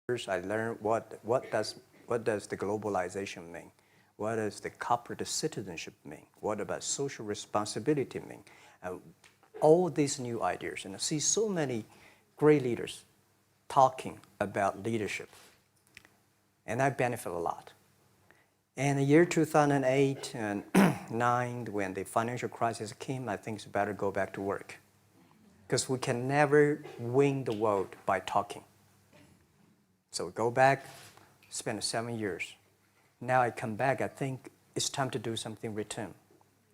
I learned what does the globalization mean? What does the corporate citizenship mean? What about social responsibility mean? All these new ideas, and I see so many great leaders talking about leadership, and I benefit a lot. In the year 2008 and 9, when the financial crisis came, I think it's better go back to work, because we can never win the world by talking. So go back, spend 7 years. Now I come back, I think it's time to do something return,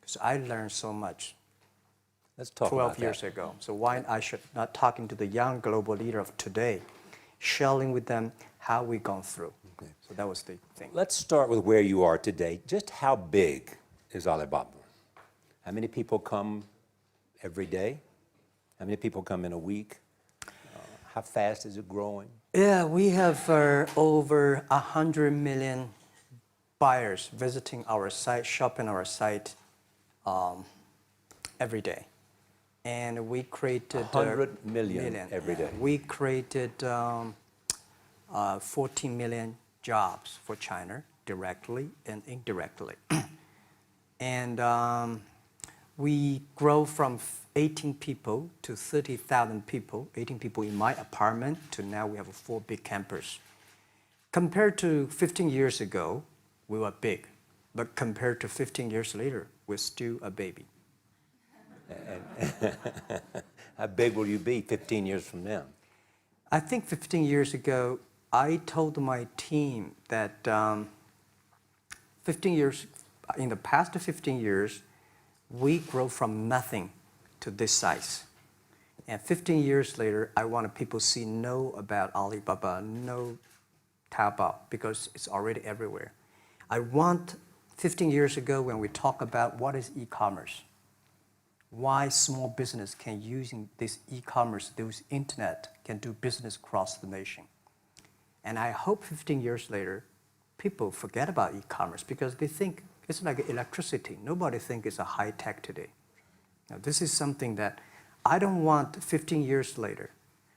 because I learned so much. Let's talk 12 about years that. ago. So why I should not talking to the young global leader of today, sharing with them how we've gone through. Okay. So that was the thing. Let's start with where you are today. Just how big is Alibaba? How many people come every day? How many people come in a week? How fast is it growing? Yeah, we have over 100 million buyers visiting our site, shopping our site every day. And we created 100 million every day. We created 14 million jobs for China, directly and indirectly. And we grow from 18 people to 30,000 people, 18 people in my apartment, to now we have a 4 big campus. Compared to 15 years ago, we were big. But compared to 15 years later, we're still a baby. How big will you be 15 years from now? I think 15 years ago, I told my team that in the past 15 years, we grow from nothing to this size. And 15 years later, I want people to know about Alibaba, know Taobao, because it's already everywhere. I want 15 years ago when we talk about what is e-commerce, why small business can using this e-commerce, this internet, can do business across the nation. And I hope 15 years later, people forget about e-commerce because they think it's like electricity. Nobody thinks it's a high tech today. Now, this is something that I don't want 15 years later.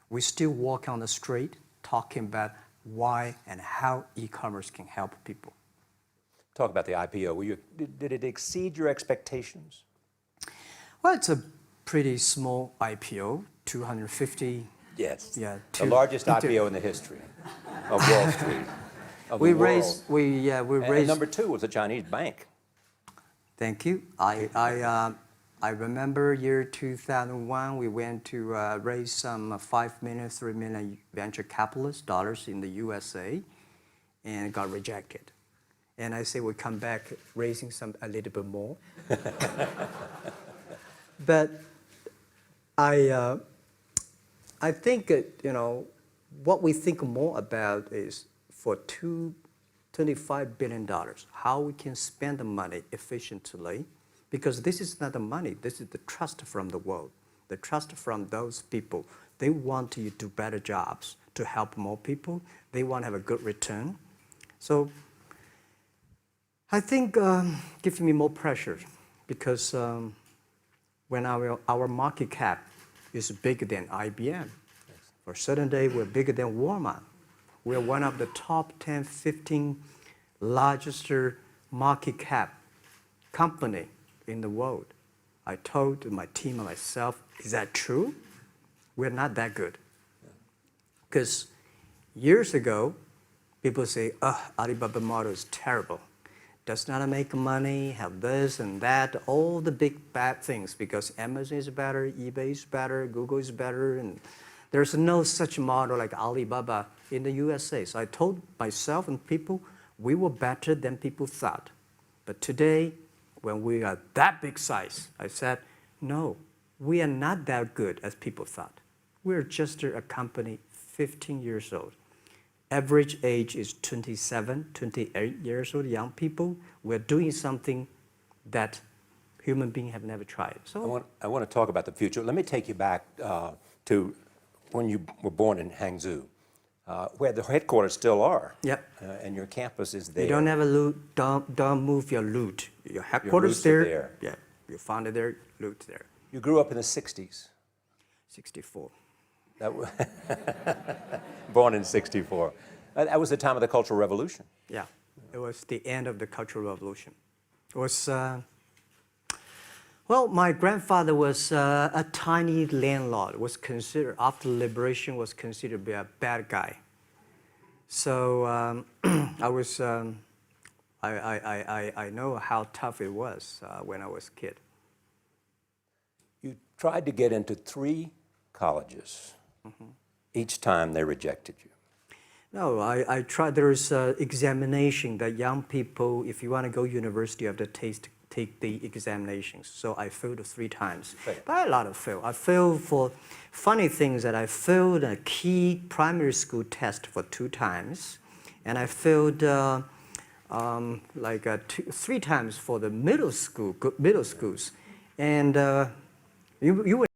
We still walk on the street talking about why and how e-commerce can help people. Talk about the IPO. Did it exceed your expectations? Well, it's a pretty small IPO, 250. Yes. Yeah. The largest IPO in the history of Wall Street. We raised. And number 2 was a Chinese bank. Thank you. I remember year 2001. We went to raise some 5 million, 3 million venture capitalist dollars in the USA, and got rejected. And I say we come back raising a little bit more. But I think what we think more about is for $25 billion, how we can spend the money efficiently, because this is not the money, this is the trust from the world, the trust from those people. They want you to do better jobs to help more people. They want to have a good return. So I think gives me more pressure, because when our market cap is bigger than IBM, for a certain day we're bigger than Walmart. We're one of the top 10, 15 largest market cap company in the world. I told my team and myself, is that true? We're not that good. Because years ago, people say, Alibaba model is terrible. Does not make money, have this and that, all the big bad things, because Amazon is better, eBay is better, Google is better, and there's no such model like Alibaba in the USA. So I told myself and people, we were better than people thought. But today, when we are that big size, I said, no, we are not that good as people thought. We're just a company 15 years old. Average age is 27, 28 years old, young people. We're doing something that human beings have never tried. So I want to talk about the future. Let me take you back to when you were born in Hangzhou, where the headquarters still are. Yep. And your campus is there. You don't have a loot, don't move your loot. Your headquarters there. Yeah, you found it there, loot there. You grew up in the 60s. 64. That was born in '64. That was the time of the Cultural Revolution. Yeah, it was the end of the Cultural Revolution. It was, well, my grandfather was a tiny landlord, was considered, after liberation, was considered to be a bad guy. So I was, I know how tough it was when I was a kid. You tried to get into 3 colleges. Each time they rejected you. No, I tried. There's examination that young people, if you want to go university, you have to take the examinations. So I failed 3 times. Right. But a lot of fail. I failed for funny things that I failed a key primary school test for 2 times, and I failed 3 times for the middle schools. And you would